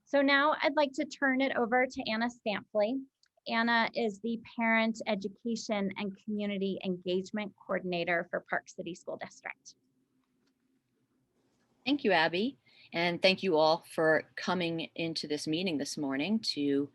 So now I'd like to turn it over to Anna Stampley. Anna is the Parent Education and Community Engagement Coordinator for Park City School District. Thank you, Abby. And thank you all for coming into this meeting this morning to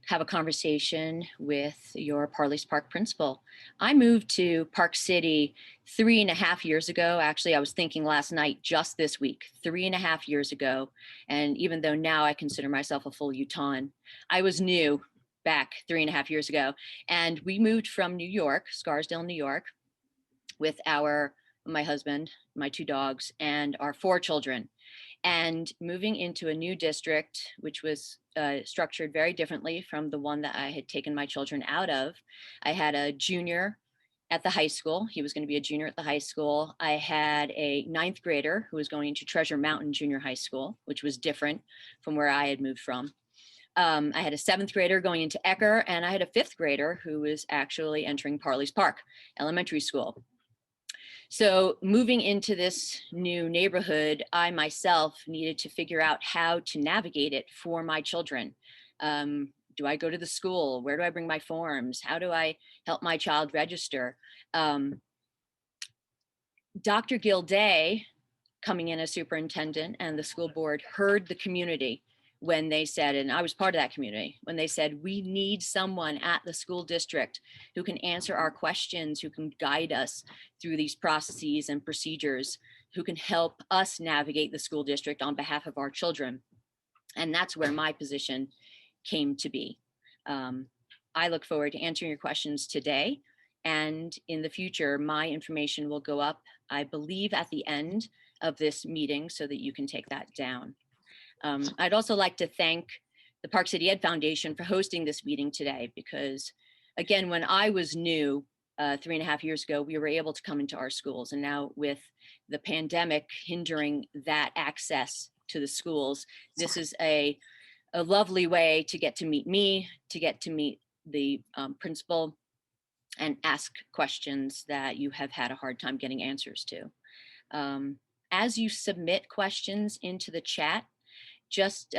have a conversation with your Parley's Park principal. I moved to Park City 3.5 years ago. Actually, I was thinking last night, just this week, 3.5 years ago. And even though now I consider myself a full Utahn, I was new back 3.5 years ago. And we moved from New York, Scarsdale, New York, with my husband, my 2 dogs, and our 4 children. And moving into a new district, which was structured very differently from the one that I had taken my children out of. I had a junior at the high school. He was going to be a junior at the high school. I had a 9th grader who was going to Treasure Mountain Junior High School, which was different from where I had moved from. I had a 7th grader going into Ecker, and I had a 5th grader who was actually entering Parley's Park Elementary School. So moving into this new neighborhood, I myself needed to figure out how to navigate it for my children. Do I go to the school? Where do I bring my forms? How do I help my child register? Dr. Gilday, coming in as superintendent, and the school board heard the community when they said, and I was part of that community, when they said, we need someone at the school district who can answer our questions, who can guide us through these processes and procedures, who can help us navigate the school district on behalf of our children. And that's where my position came to be. I look forward to answering your questions today. And in the future, my information will go up, I believe, at the end of this meeting so that you can take that down. I'd also like to thank the Park City Ed Foundation for hosting this meeting today, because again, when I was new 3.5 years ago, we were able to come into our schools. And now with the pandemic hindering that access to the schools, this is a lovely way to get to meet me, to get to meet the principal and ask questions that you have had a hard time getting answers to. As you submit questions into the chat, just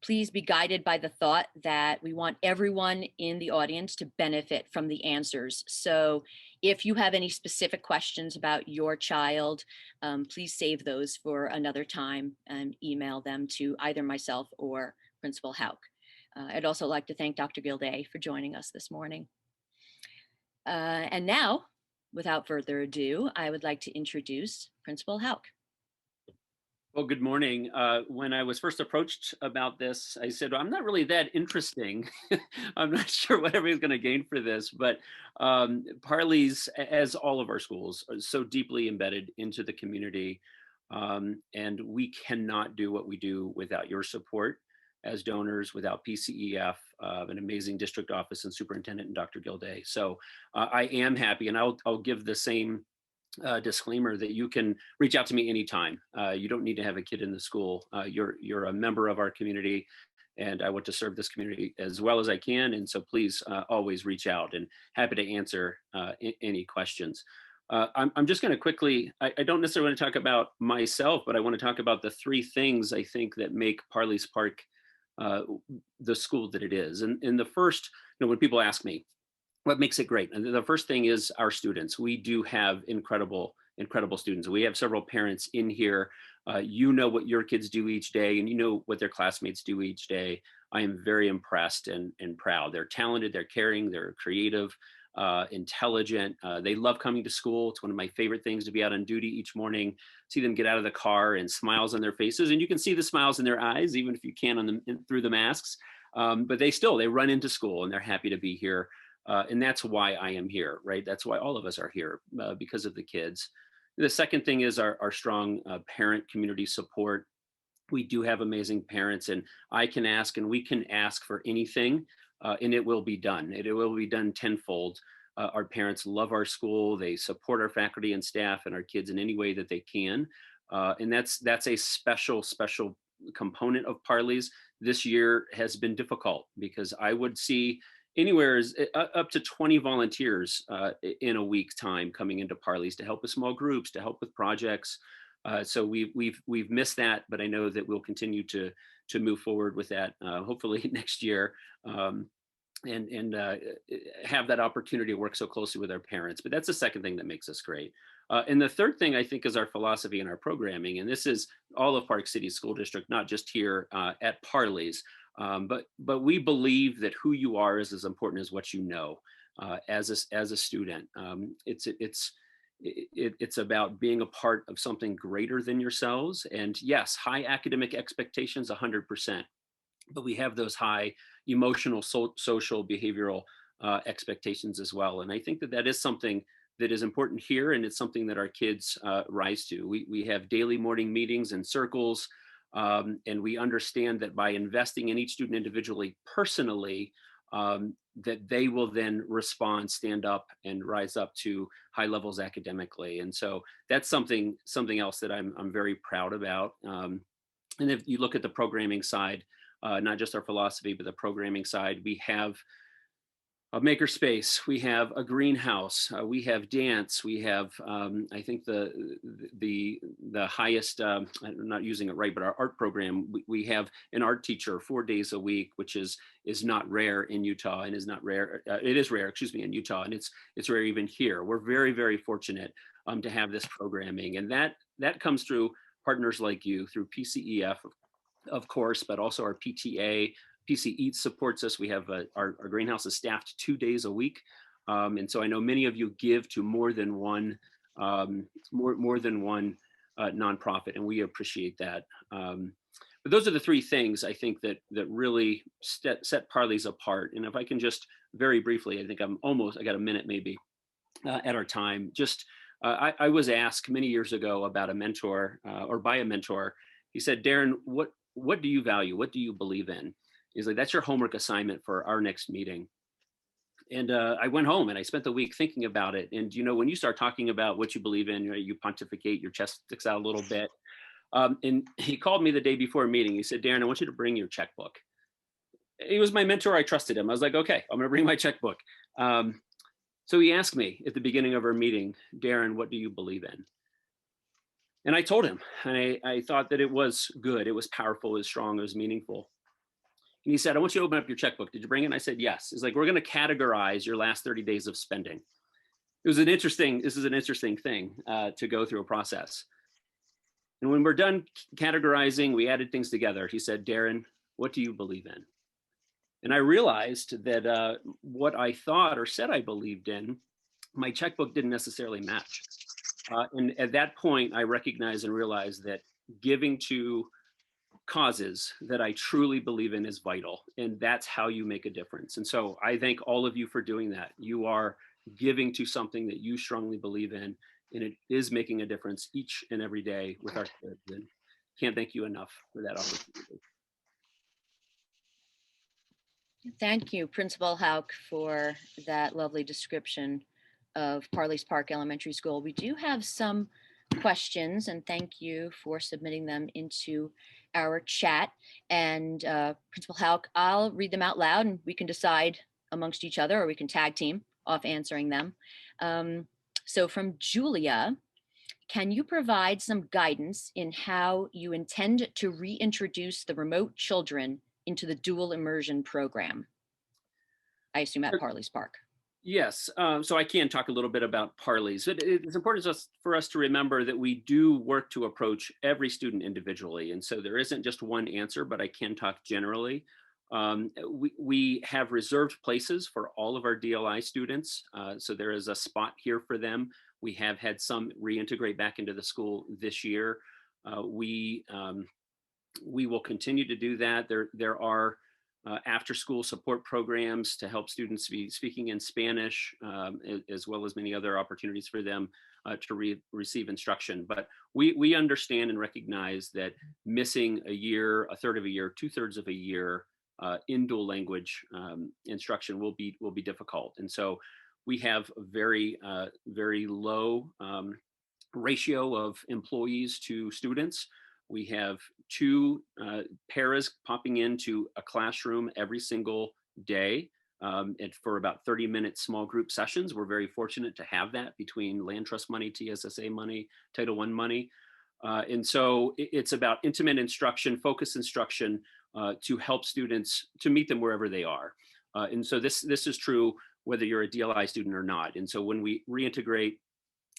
please be guided by the thought that we want everyone in the audience to benefit from the answers. So if you have any specific questions about your child, please save those for another time and email them to either myself or Principal Houck. I'd also like to thank Dr. Gilday for joining us this morning. And now, without further ado, I would like to introduce Principal Houck. Well, good morning. When I was first approached about this, I said, well, I'm not really that interesting. I'm not sure what everybody's going to gain for this, but Parley's, as all of our schools, are so deeply embedded into the community. And we cannot do what we do without your support as donors, without PCEF, an amazing district office and superintendent, and Dr. Gilday. So I am happy, and I'll give the same disclaimer that you can reach out to me anytime. You don't need to have a kid in the school. You're a member of our community, and I want to serve this community as well as I can. And so please always reach out, and happy to answer any questions. I'm just going to quickly, I don't necessarily want to talk about myself, but I want to talk about the 3 things I think that make Parley's Park the school that it is. And the first, when people ask me, what makes it great? And the first thing is our students. We do have incredible students. We have several parents in here. You know what your kids do each day, and you know what their classmates do each day. I am very impressed and proud. They're talented, they're caring, they're creative, intelligent. They love coming to school. It's one of my favorite things to be out on duty each morning, see them get out of the car and smiles on their faces. And you can see the smiles in their eyes, even if you can through the masks. But they run into school and they're happy to be here. And that's why I am here, right? That's why all of us are here, because of the kids. The second thing is our strong parent community support. We do have amazing parents, and I can ask and we can ask for anything, and it will be done. It will be done tenfold. Our parents love our school. They support our faculty and staff and our kids in any way that they can. And that's a special component of Parley's. This year has been difficult because I would see anywhere up to 20 volunteers in a week's time coming into Parley's to help with small groups, to help with projects. So we've missed that, but I know that we'll continue to to move forward with that, hopefully next year. And have that opportunity to work so closely with our parents. But that's the second thing that makes us great. And the third thing I think is our philosophy and our programming. And this is all of Park City School District, not just here at Parley's. But we believe that who you are is as important as what you know as a student. It's about being a part of something greater than yourselves. And yes, high academic expectations, 100%. But we have those high emotional, social, behavioral expectations as well. And I think that is something that is important here, and it's something that our kids rise to. We have daily morning meetings and circles, and we understand that by investing in each student individually, personally, that they will then respond, stand up, and rise up to high levels academically. And so that's something else that I'm very proud about. And if you look at the programming side, not just our philosophy, but the programming side, we have a makerspace, we have a greenhouse, we have dance, we have I think the highest, I'm not using it right, but our art program, we have an art teacher 4 days a week, which is not rare in Utah, and is not rare. It is rare, excuse me, in Utah, and it's rare even here. We're very, very fortunate to have this programming, and that comes through partners like you, through PCEF, of course, but also our PTA. PCEF supports us. We have our greenhouse is staffed 2 days a week, and so I know many of you give to more than one nonprofit, and we appreciate that. But those are the three things I think that really set Parley's apart. And if I can just very briefly, I think I got a minute maybe at our time. Just I was asked many years ago about a mentor or by a mentor. He said, Daren, what do you value? What do you believe in? He's like, that's your homework assignment for our next meeting. And I went home and I spent the week thinking about it. And, when you start talking about what you believe in, you pontificate, your chest sticks out a little bit. And he called me the day before a meeting. He said, Daren, I want you to bring your checkbook. He was my mentor. I trusted him. I was like, okay, I'm going to bring my checkbook. So he asked me at the beginning of our meeting, Daren, what do you believe in? And I told him, and I thought that it was good. It was powerful, it was strong, it was meaningful. And he said, I want you to open up your checkbook. Did you bring it? And I said, yes. He's like, we're going to categorize your last 30 days of spending. This is an interesting thing to go through a process. And when we're done categorizing, we added things together. He said, Daren, what do you believe in? And I realized that what I thought or said I believed in, my checkbook didn't necessarily match. And at that point, I recognized and realized that giving to causes that I truly believe in is vital. And that's how you make a difference. And so I thank all of you for doing that. You are giving to something that you strongly believe in, and it is making a difference each and every day with our kids. And can't thank you enough for that opportunity. Thank you, Principal Houck, for that lovely description of Parley's Park Elementary School. We do have some questions, and thank you for submitting them into our chat. And Principal Houck, I'll read them out loud and we can decide amongst each other, or we can tag team off answering them. So from Julia, can you provide some guidance in how you intend to reintroduce the remote children into the dual immersion program? I assume at Parley's Park. Yes, so I can talk a little bit about Parley's. It's important for us to remember that we do work to approach every student individually. And so there isn't just one answer, but I can talk generally. We have reserved places for all of our DLI students. So there is a spot here for them. We have had some reintegrate back into the school this year. We will continue to do that. There are after school support programs to help students be speaking in Spanish, as well as many other opportunities for them to receive instruction. But we understand and recognize that missing a year, a third of a year, 2/3 of a year in dual language instruction will be difficult. And so we have a very low ratio of employees to students. We have 2 paras popping into a classroom every single day and for about 30-minute small group sessions. We're very fortunate to have that between land trust money, TSSA money, Title I money. And so it's about intimate instruction, focused instruction to help students to meet them wherever they are. And so this is true whether you're a DLI student or not. And so when we reintegrate,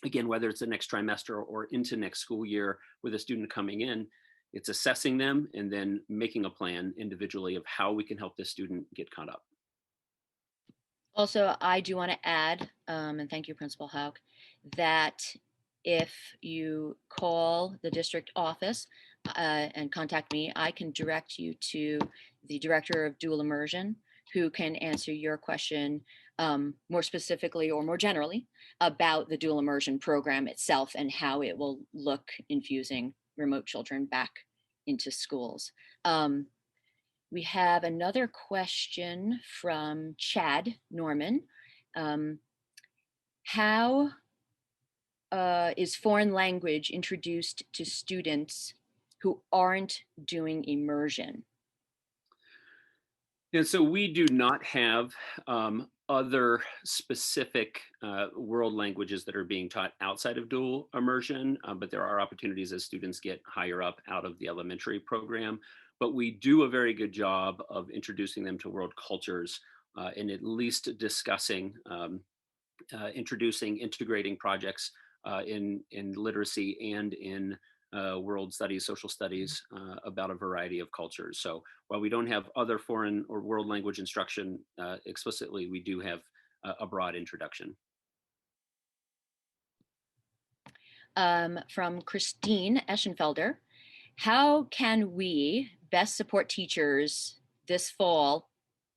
again, whether it's the next trimester or into next school year with a student coming in, it's assessing them and then making a plan individually of how we can help this student get caught up. Also, I do want to add, and thank you, Principal Houck, that if you call the district office and contact me, I can direct you to the director of dual immersion, who can answer your question more specifically or more generally about the dual immersion program itself and how it will look infusing remote children back into schools. We have another question from Chad Norman. How is foreign language introduced to students who aren't doing immersion? And so we do not have other specific world languages that are being taught outside of dual immersion, but there are opportunities as students get higher up out of the elementary program. But we do a very good job of introducing them to world cultures and at least discussing, introducing, integrating projects in literacy and in world studies, social studies about a variety of cultures. So while we don't have other foreign or world language instruction explicitly, we do have a broad introduction. From Christine Eschenfelder, how can we best support teachers this fall,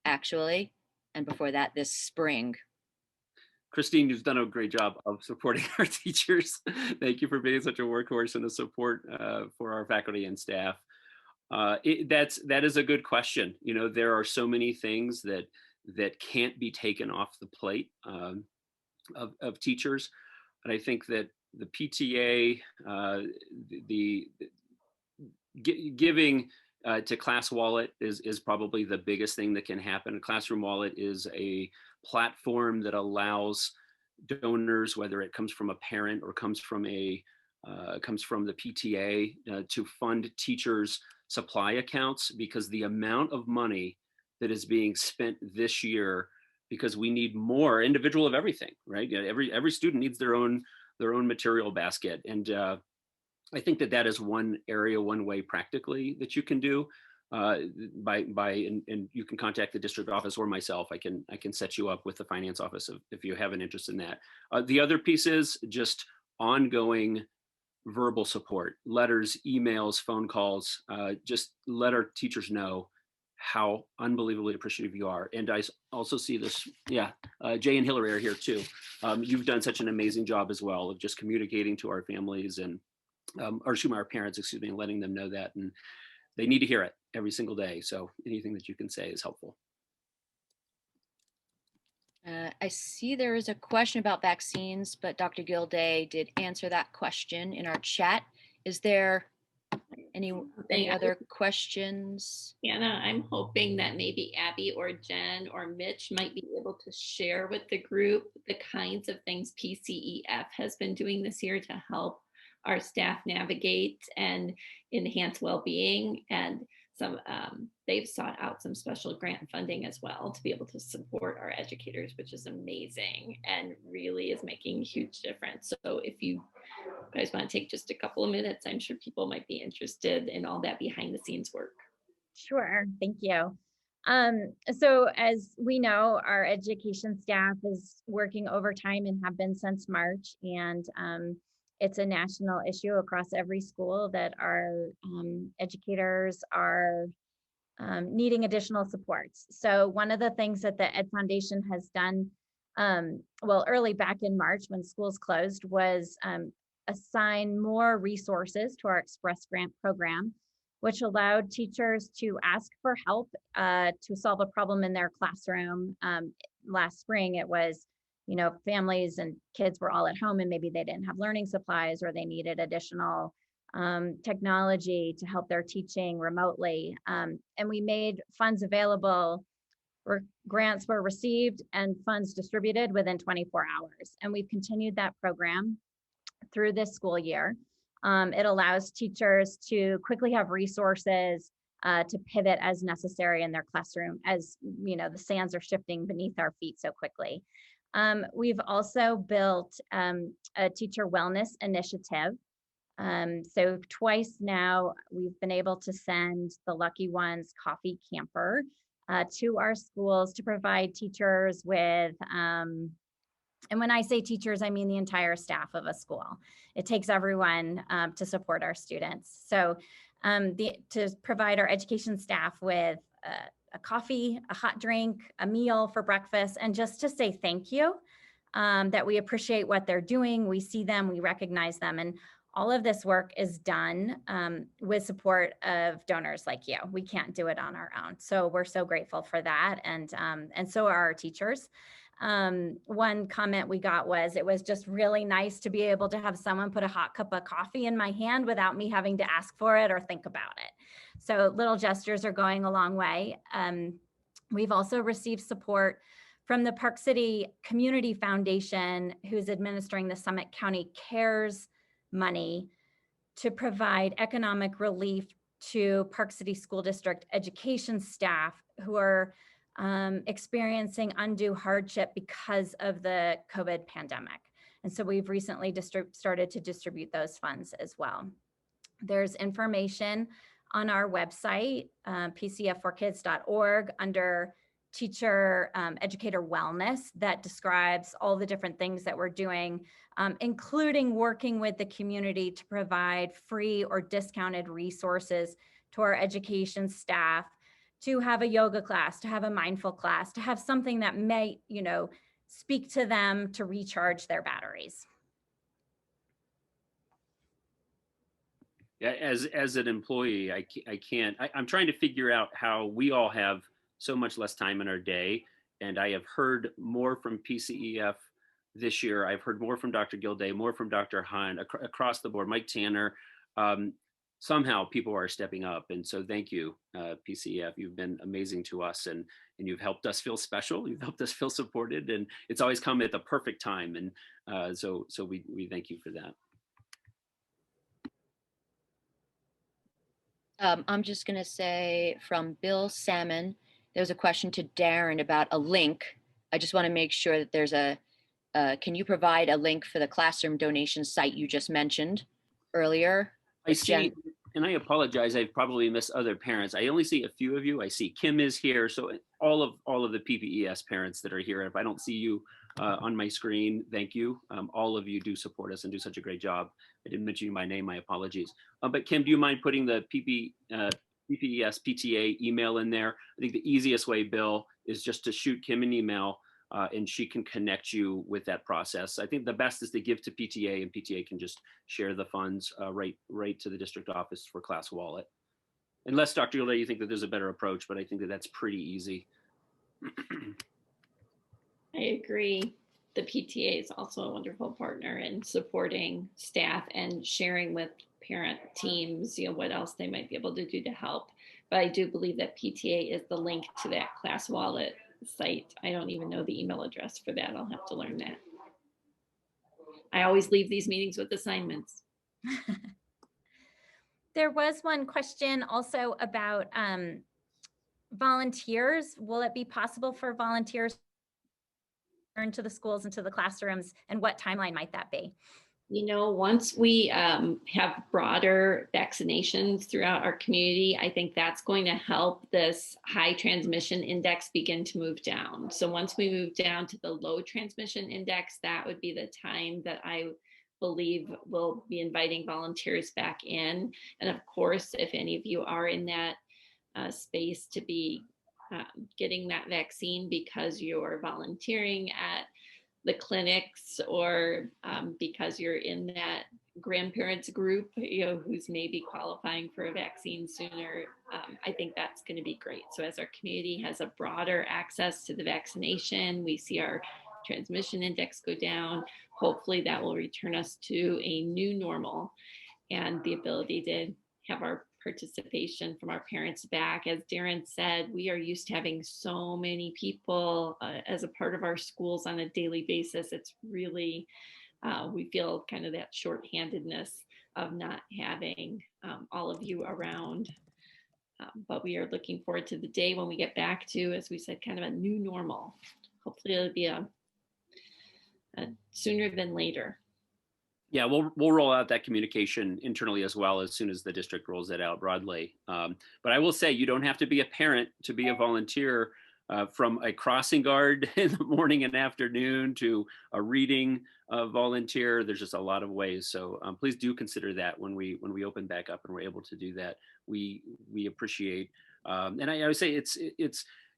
actually, and before that, this spring? Christine, you've done a great job of supporting our teachers. Thank you for being such a workhorse and a support for our faculty and staff. That is a good question. You know, there are so many things that can't be taken off the plate of teachers, and I think that the PTA, giving to Class Wallet is probably the biggest thing that can happen. Classroom Wallet is a platform that allows donors, whether it comes from a parent or comes from the PTA, to fund teachers' supply accounts, because the amount of money that is being spent this year, because we need more individual of everything, right? You know, every student needs their own material basket, and I think that is one area, one way practically that you can do and you can contact the district office or myself. I can set you up with the finance office if you have an interest in that. The other piece is just ongoing verbal support, letters, emails, phone calls. Just let our teachers know how unbelievably appreciative you are. And I also see this, Jay and Hillary are here too. You've done such an amazing job as well of just communicating to our families and our parents, and letting them know that, and they need to hear it every single day. So anything that you can say is helpful. I see there is a question about vaccines, but Dr. Gilday did answer that question in our chat. Is there any other questions? Anna, I'm hoping that maybe Abby or Jen or Mitch might be able to share with the group the kinds of things PCEF has been doing this year to help our staff navigate and enhance well-being, and they've sought out some special grant funding as well to be able to support our educators, which is amazing and really is making a huge difference. So if you guys want to take just a couple of minutes, I'm sure people might be interested in all that behind the scenes work. Sure, thank you. So as we know, our education staff is working overtime and have been since March, and it's a national issue across every school that our educators are needing additional supports. So one of the things that the Ed Foundation has done, early back in March when schools closed, was assign more resources to our Express Grant program, which allowed teachers to ask for help to solve a problem in their classroom. Last spring, it was, families and kids were all at home and maybe they didn't have learning supplies, or they needed additional technology to help their teaching remotely. And we made funds available, grants were received and funds distributed within 24 hours. And we've continued that program through this school year. It allows teachers to quickly have resources to pivot as necessary in their classroom, as you know, the sands are shifting beneath our feet so quickly. We've also built a teacher wellness initiative. So twice now, we've been able to send the lucky ones coffee camper to our schools to provide teachers with, and when I say teachers, I mean the entire staff of a school. It takes everyone to support our students. So to provide our education staff with a coffee, a hot drink, a meal for breakfast, and just to say thank you, that we appreciate what they're doing. We see them, we recognize them. And all of this work is done with support of donors like you. We can't do it on our own. So we're so grateful for that. And so are our teachers. One comment we got was, it was just really nice to be able to have someone put a hot cup of coffee in my hand without me having to ask for it or think about it. So little gestures are going a long way. We've also received support from the Park City Community Foundation, who's administering the Summit County CARES money to provide economic relief to Park City School District education staff who are experiencing undue hardship because of the COVID pandemic. And so we've recently started to distribute those funds as well. There's information on our website, pcef4kids.org, under teacher educator wellness, that describes all the different things that we're doing, including working with the community to provide free or discounted resources to our education staff, to have a yoga class, to have a mindful class, to have something that may, you know, speak to them to recharge their batteries. Yeah, as an employee, I'm trying to figure out how we all have so much less time in our day. And I have heard more from PCEF this year. I've heard more from Dr. Gilday, more from Dr. Hunt, across the board, Mike Tanner. Somehow people are stepping up. And so thank you, PCEF. You've been amazing to us, and you've helped us feel special. You've helped us feel supported, and it's always come at the perfect time. And so we thank you for that. I'm just going to say, from Bill Salmon, there was a question to Daren about a link. I just want to make sure that there's can you provide a link for the classroom donation site you just mentioned earlier? I see, and I apologize, I've probably missed other parents. I only see a few of you. I see Kim is here. So all of the PPES parents that are here, if I don't see you on my screen, thank you. All of you do support us and do such a great job. I didn't mention you by name, my apologies. But Kim, do you mind putting the PPES PTA email in there? I think the easiest way, Bill, is just to shoot Kim an email and she can connect you with that process. I think the best is to give to PTA, and PTA can just share the funds right to the district office for Class Wallet. Unless, Dr. Gilday, you think that there's a better approach, but I think that that's pretty easy. I agree. The PTA is also a wonderful partner in supporting staff and sharing with parent teams, you know, what else they might be able to do to help. But I do believe that PTA is the link to that Class Wallet site. I don't even know the email address for that. I'll have to learn that. I always leave these meetings with assignments. There was one question also about volunteers. Will it be possible for volunteers to return to the schools and to the classrooms, and what timeline might that be? You know, once we have broader vaccinations throughout our community, I think that's going to help this high transmission index begin to move down. So once we move down to the low transmission index, that would be the time that I believe we'll be inviting volunteers back in. And of course, if any of you are in that space to be getting that vaccine because you're volunteering at the clinics, or because you're in that grandparents group, you know, who's maybe qualifying for a vaccine sooner, I think that's going to be great. So as our community has a broader access to the vaccination, we see our transmission index go down. Hopefully that will return us to a new normal and the ability to have our participation from our parents back. As Daren said, we are used to having so many people as a part of our schools on a daily basis. It's really, we feel kind of that shorthandedness of not having all of you around. But we are looking forward to the day when we get back to, as we said, kind of a new normal. Hopefully it'll be a sooner than later. Yeah, we'll roll out that communication internally as well as soon as the district rolls it out broadly. But I will say you don't have to be a parent to be a volunteer. From a crossing guard in the morning and afternoon to a reading volunteer, there's just a lot of ways. So please do consider that when we open back up and we're able to do that. We appreciate, and I would say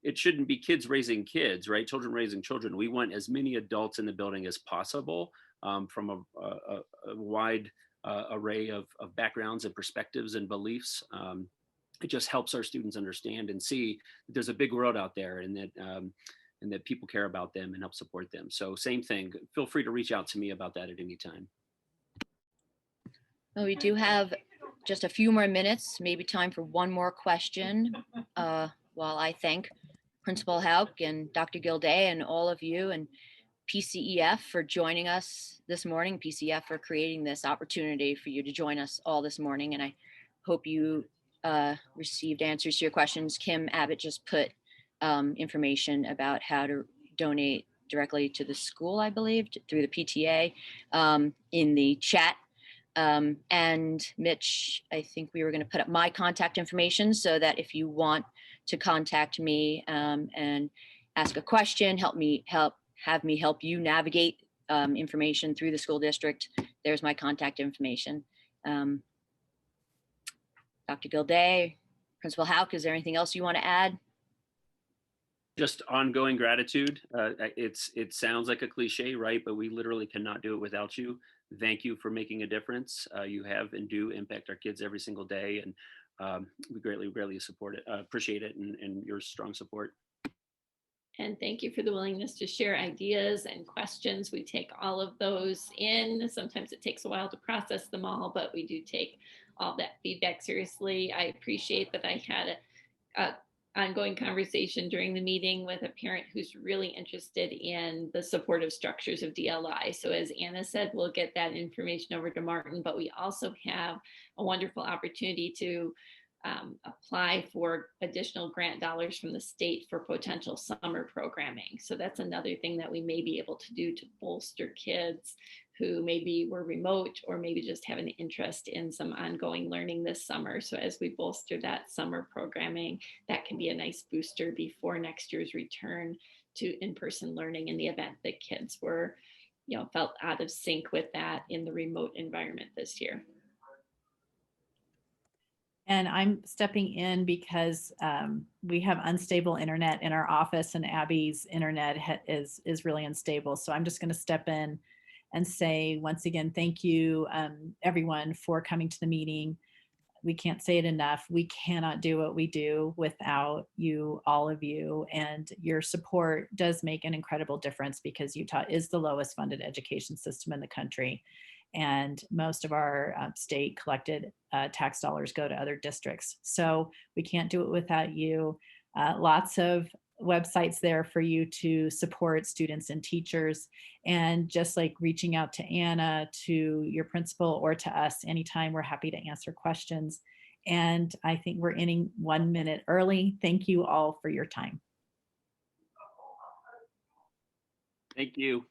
it shouldn't be kids raising kids, right? Children raising children. We want as many adults in the building as possible from a wide array of backgrounds and perspectives and beliefs. It just helps our students understand and see that there's a big world out there, and that people care about them and help support them. So same thing, feel free to reach out to me about that at any time. Well, we do have just a few more minutes, maybe time for one more question, while I thank Principal Houck and Dr. Gilday and all of you and PCEF for joining us this morning, PCEF for creating this opportunity for you to join us all this morning. And I hope you received answers to your questions. Kim Abbott just put information about how to donate directly to the school, I believe, through the PTA in the chat. And Mitch, I think we were going to put up my contact information so that if you want to contact me and ask a question, have me help you navigate information through the school district, there's my contact information. Dr. Gilday, Principal Houck, is there anything else you want to add? Just ongoing gratitude. It sounds like a cliche, right? But we literally cannot do it without you. Thank you for making a difference. You have and do impact our kids every single day, and we greatly support it. Appreciate it and your strong support. And thank you for the willingness to share ideas and questions. We take all of those in. Sometimes it takes a while to process them all, but we do take all that feedback seriously. I appreciate that I had a ongoing conversation during the meeting with a parent who's really interested in the supportive structures of DLI. So as Anna said, we'll get that information over to Martin, but we also have a wonderful opportunity to apply for additional grant dollars from the state for potential summer programming. So that's another thing that we may be able to do to bolster kids who maybe were remote or maybe just have an interest in some ongoing learning this summer. So as we bolster that summer programming, that can be a nice booster before next year's return to in-person learning in the event that kids were, felt out of sync with that in the remote environment this year. And I'm stepping in because we have unstable internet in our office, and Abby's internet is really unstable. So I'm just going to step in and say once again, thank you, everyone, for coming to the meeting. We can't say it enough. We cannot do what we do without you, all of you, and your support does make an incredible difference because Utah is the lowest funded education system in the country. And most of our state collected tax dollars go to other districts. So we can't do it without you. Lots of websites there for you to support students and teachers. And just like reaching out to Anna, to your principal, or to us anytime, we're happy to answer questions. And I think we're ending 1 minute early. Thank you all for your time. Thank you.